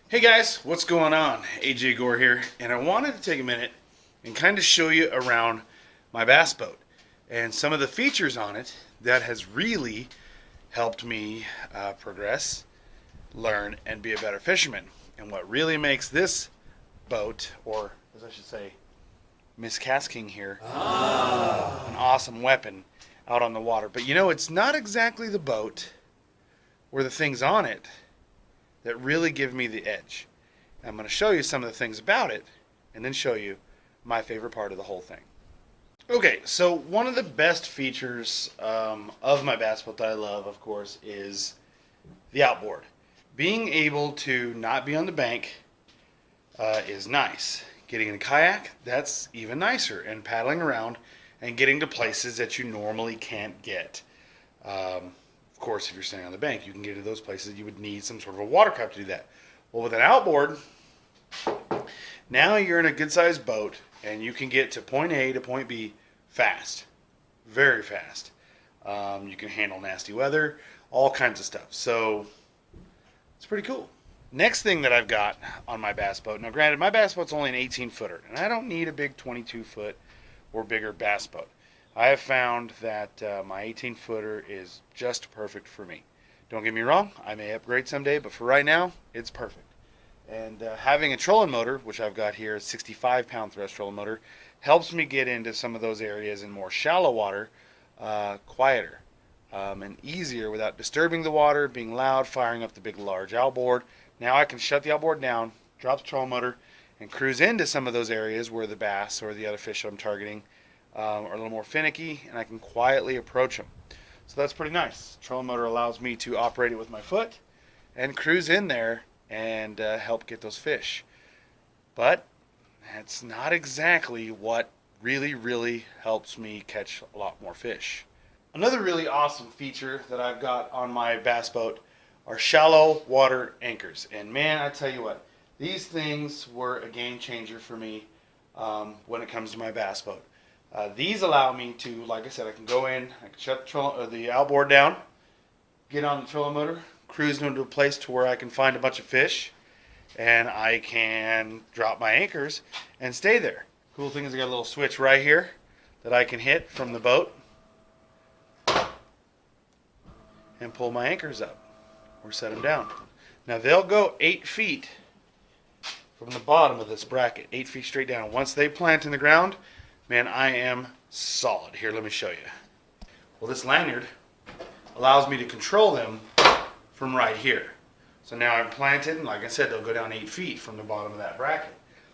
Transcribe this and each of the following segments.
Hey guys, what's going on? AJ Gore here, and I wanted to take a minute and kind of show you around my bass boat and some of the features on it that has really helped me progress, learn, and be a better fisherman. And what really makes this boat, or as I should say, Miss KastKing here, an awesome weapon out on the water. But you know, it's not exactly the boat or the things on it that really give me the edge. And I'm going to show you some of the things about it and then show you my favorite part of the whole thing. Okay, so one of the best features of my bass boat that I love, of course, is the outboard. Being able to not be on the bank is nice. Getting in a kayak, that's even nicer. And paddling around and getting to places that you normally can't get. Of course, if you're standing on the bank, you can get to those places. You would need some sort of a watercraft to do that. Well, with an outboard, now you're in a good-sized boat, and you can get to point A to point B fast, very fast. You can handle nasty weather, all kinds of stuff. So it's pretty cool. Next thing that I've got on my bass boat. Now, granted, my bass boat's only an 18-footer, and I don't need a big 22-foot or bigger bass boat. I have found that my 18-footer is just perfect for me. Don't get me wrong, I may upgrade someday, but for right now, it's perfect. And having a trolling motor, which I've got here, a 65-pound thrust trolling motor, helps me get into some of those areas in more shallow water quieter and easier without disturbing the water, being loud, firing up the big, large outboard. Now I can shut the outboard down, drop the trolling motor, and cruise into some of those areas where the bass or the other fish I'm targeting are a little more finicky, and I can quietly approach them. So that's pretty nice. Trolling motor allows me to operate it with my foot and cruise in there and help get those fish. But that's not exactly what really helps me catch a lot more fish. Another really awesome feature that I've got on my bass boat are shallow water anchors. And man, I tell you what, these things were a game changer for me when it comes to my bass boat. These allow me to, like I said, I can go in, I can shut the outboard down, get on the trolling motor, cruise into a place to where I can find a bunch of fish, and I can drop my anchors and stay there. Cool thing is I got a little switch right here that I can hit from the boat and pull my anchors up or set them down. Now they'll go 8 feet from the bottom of this bracket, 8 feet straight down. Once they plant in the ground, man, I am solid. Here, let me show you. Well, this lanyard allows me to control them from right here. So now I'm planted, and like I said, they'll go down 8 feet from the bottom of that bracket.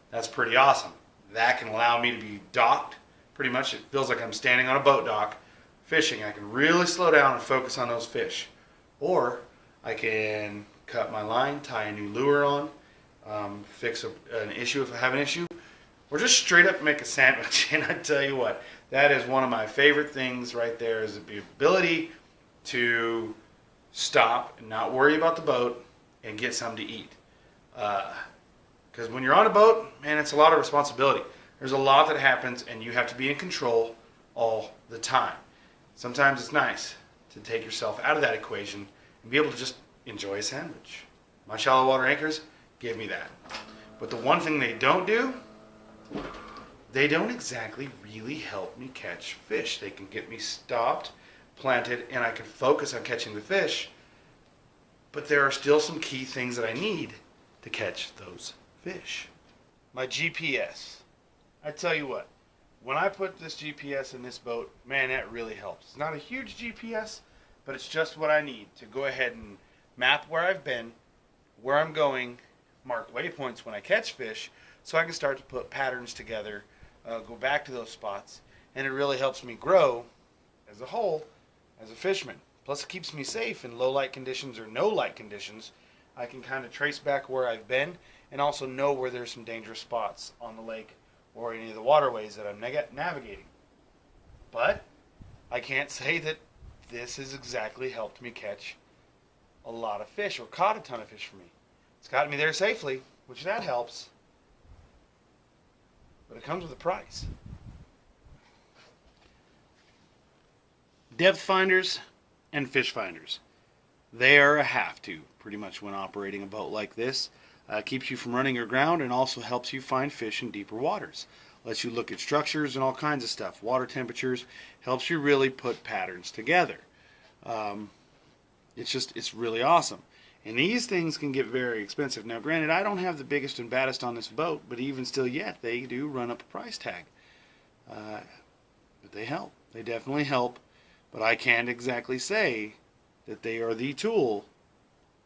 That's pretty awesome. That can allow me to be docked. Pretty much, it feels like I'm standing on a boat dock fishing. I can really slow down and focus on those fish. Or I can cut my line, tie a new lure on, fix an issue if I have an issue, or just straight up make a sandwich. And I tell you what, that is one of my favorite things right there, is the ability to stop and not worry about the boat and get something to eat. Because when you're on a boat, man, it's a lot of responsibility. There's a lot that happens, and you have to be in control all the time. Sometimes it's nice to take yourself out of that equation and be able to just enjoy a sandwich. My shallow water anchors give me that. But the one thing they don't do, they don't exactly really help me catch fish. They can get me stopped, planted, and I can focus on catching the fish. But there are still some key things that I need to catch those fish. My GPS. I tell you what, when I put this GPS in this boat, man, that really helps. It's not a huge GPS, but it's just what I need to go ahead and map where I've been, where I'm going, mark waypoints when I catch fish, so I can start to put patterns together, go back to those spots, and it really helps me grow as a whole as a fisherman. Plus, it keeps me safe in low light conditions or no light conditions. I can kind of trace back where I've been and also know where there's some dangerous spots on the lake or any of the waterways that I'm navigating. But I can't say that this has exactly helped me catch a lot of fish or caught a ton of fish for me. It's gotten me there safely, which that helps. But it comes with a price. Depth finders and fish finders. They are a have to, pretty much, when operating a boat like this. Keeps you from running aground and also helps you find fish in deeper waters. Lets you look at structures and all kinds of stuff. Water temperatures. Helps you really put patterns together. It's really awesome. And these things can get very expensive. Now, granted, I don't have the biggest and baddest on this boat, but even still yet, they do run up a price tag. But they help. They definitely help. But I can't exactly say that they are the tool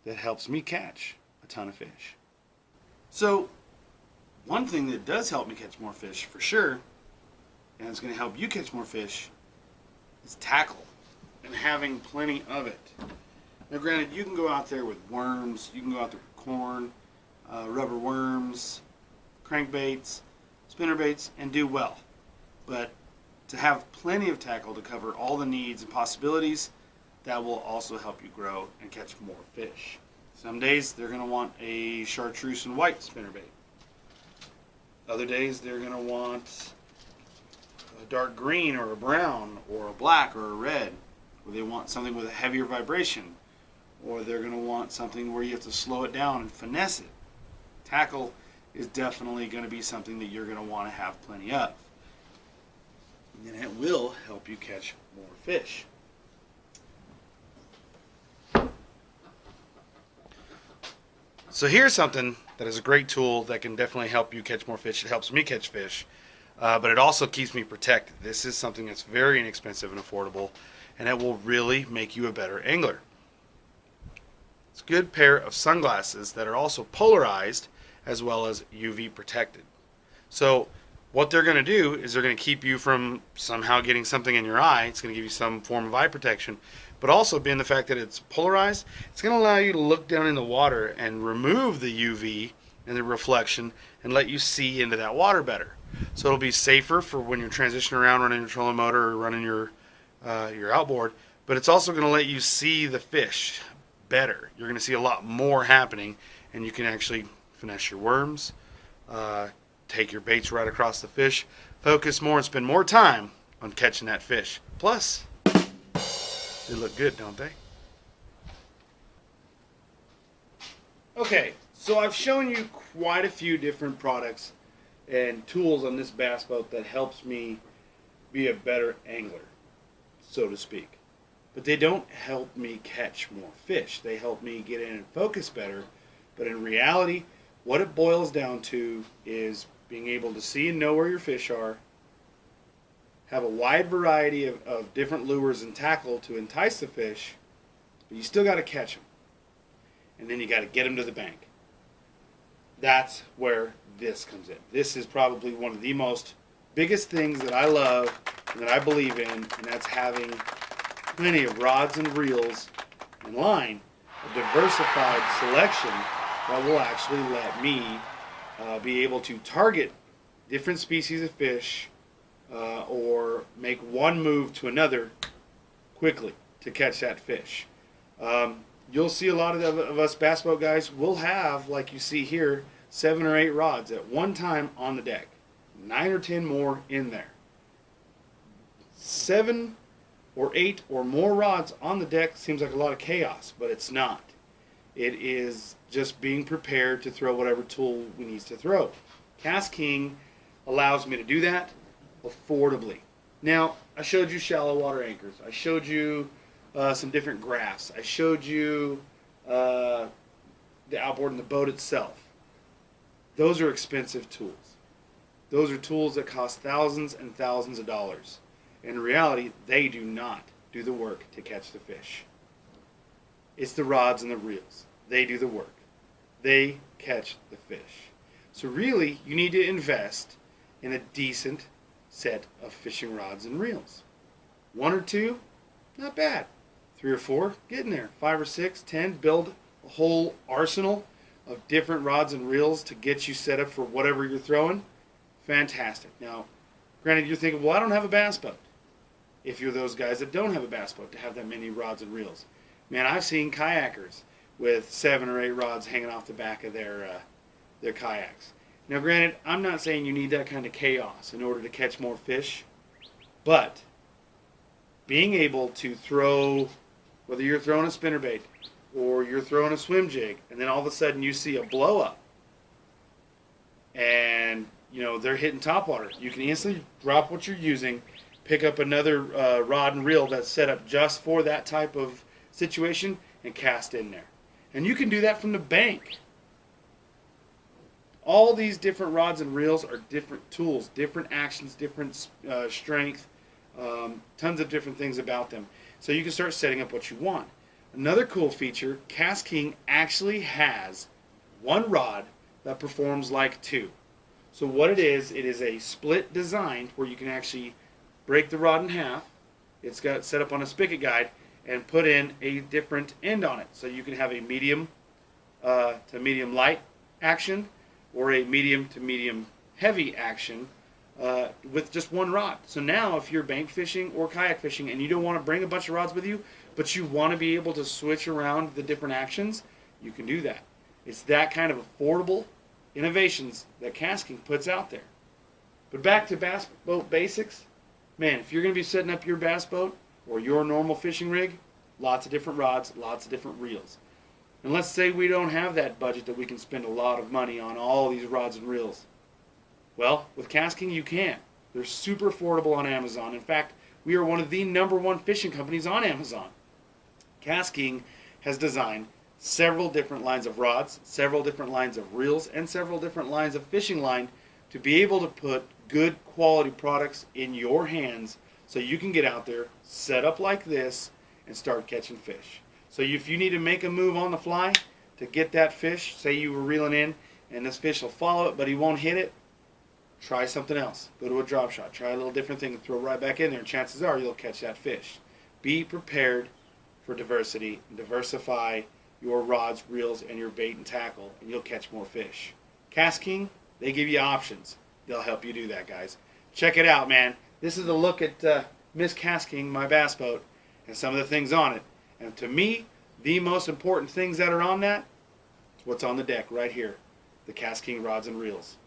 that helps me catch a ton of fish. So, one thing that does help me catch more fish, for sure, and it's going to help you catch more fish, is tackle. And having plenty of it. Now, granted, you can go out there with worms, you can go out there with corn, rubber worms, crankbaits, spinnerbaits, and do well. But to have plenty of tackle to cover all the needs and possibilities, that will also help you grow and catch more fish. Some days they're going to want a chartreuse and white spinnerbait. Other days they're going to want a dark green or a brown or a black or a red. Or they want something with a heavier vibration. Or they're going to want something where you have to slow it down and finesse it. Tackle is definitely going to be something that you're going to want to have plenty of. And it will help you catch more fish. So here's something that is a great tool that can definitely help you catch more fish. It helps me catch fish, but it also keeps me protected. This is something that's very inexpensive and affordable, and it will really make you a better angler. It's a good pair of sunglasses that are also polarized as well as UV protected. So what they're going to do is they're going to keep you from somehow getting something in your eye. It's going to give you some form of eye protection. But also, being the fact that it's polarized, it's going to allow you to look down in the water and remove the UV and the reflection and let you see into that water better. So it'll be safer for when you're transitioning around, running your trolling motor or running your outboard. But it's also going to let you see the fish better. You're going to see a lot more happening, and you can actually finesse your worms, take your baits right across the fish, focus more and spend more time on catching that fish. Plus, they look good, don't they? Okay, so I've shown you quite a few different products and tools on this bass boat that helps me be a better angler, so to speak. But they don't help me catch more fish. They help me get in and focus better. But in reality, what it boils down to is being able to see and know where your fish are, have a wide variety of different lures and tackle to entice the fish, but you still got to catch them. And then you got to get them to the bank. That's where this comes in. This is probably one of the most biggest things that I love and that I believe in, and that's having plenty of rods and reels and line, a diversified selection that will actually let me be able to target different species of fish or make one move to another quickly to catch that fish. You'll see a lot of us bass boat guys will have, like you see here, 7 or 8 rods at one time on the deck. 9 or 10 more in there. 7 or 8 or more rods on the deck seems like a lot of chaos, but it's not. It is just being prepared to throw whatever tool we need to throw. KastKing allows me to do that affordably. Now, I showed you shallow water anchors. I showed you some different graphs. I showed you the outboard and the boat itself. Those are expensive tools. Those are tools that cost thousands and thousands of dollars. In reality, they do not do the work to catch the fish. It's the rods and the reels. They do the work. They catch the fish. So really, you need to invest in a decent set of fishing rods and reels. 1 or 2, not bad. 3 or 4, getting there. 5 or 6, 10, build a whole arsenal of different rods and reels to get you set up for whatever you're throwing. Fantastic. Now, granted, you're thinking, well, I don't have a bass boat. If you're those guys that don't have a bass boat to have that many rods and reels. Man, I've seen kayakers with 7 or 8 rods hanging off the back of their kayaks. Now, granted, I'm not saying you need that kind of chaos in order to catch more fish, but being able to throw, whether you're throwing a spinnerbait or you're throwing a swim jig, and then all of a sudden you see a blow up and you know they're hitting topwater. You can instantly drop what you're using, pick up another rod and reel that's set up just for that type of situation, and cast in there. And you can do that from the bank. All these different rods and reels are different tools, different actions, different strength, tons of different things about them. So you can start setting up what you want. Another cool feature, KastKing actually has one rod that performs like two. So what it is a split design where you can actually break the rod in half. It's got set up on a spigot guide and put in a different end on it. So you can have a medium to medium light action or a medium to medium heavy action with just one rod. So now if you're bank fishing or kayak fishing and you don't want to bring a bunch of rods with you, but you want to be able to switch around the different actions, you can do that. It's that kind of affordable innovations that KastKing puts out there. But back to bass boat basics, man, if you're going to be setting up your bass boat or your normal fishing rig, lots of different rods, lots of different reels. And let's say we don't have that budget that we can spend a lot of money on all these rods and reels. Well, with KastKing you can. They're super affordable on Amazon. In fact, we are one of the #1 fishing companies on Amazon. KastKing has designed several different lines of rods, several different lines of reels, and several different lines of fishing line to be able to put good quality products in your hands so you can get out there, set up like this, and start catching fish. So if you need to make a move on the fly to get that fish, say you were reeling in and this fish will follow it but he won't hit it, try something else. Go to a drop shot, try a little different thing and throw right back in there, and chances are you'll catch that fish. Be prepared for diversity and diversify your rods, reels, and your bait and tackle, and you'll catch more fish. KastKing, they give you options. They'll help you do that, guys. Check it out, man. This is a look at Miss KastKing, my bass boat, and some of the things on it. And to me, the most important things that are on that is what's on the deck right here, the KastKing rods and reels.